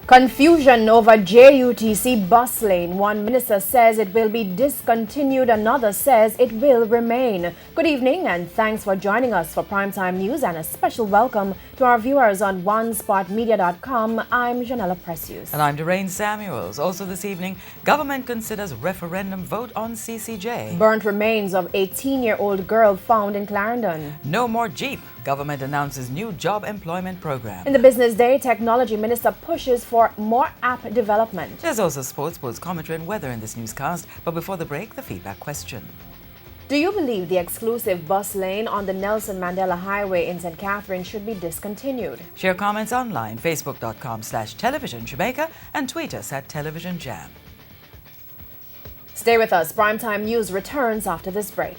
Confusion over JUTC bus lane. One minister says it will be discontinued, another says it will remain. Good evening and thanks for joining us for Primetime News and a special welcome to our viewers on onespotmedia.com. I'm Janella Precious. And I'm Doreen Samuels. Also this evening, government considers referendum vote on CCJ. Burnt remains of 18-year-old girl found in Clarendon. No more Jeep. Government announces new job employment program. In the business day, technology minister pushes for more app development. There's also sports commentary and weather in this newscast. But before the break, the feedback question. Do you believe the exclusive bus lane on the Nelson Mandela Highway in St. Catherine should be discontinued? Share comments online, facebook.com/television Jamaica and tweet us at Television Jam. Stay with us. Primetime News returns after this break.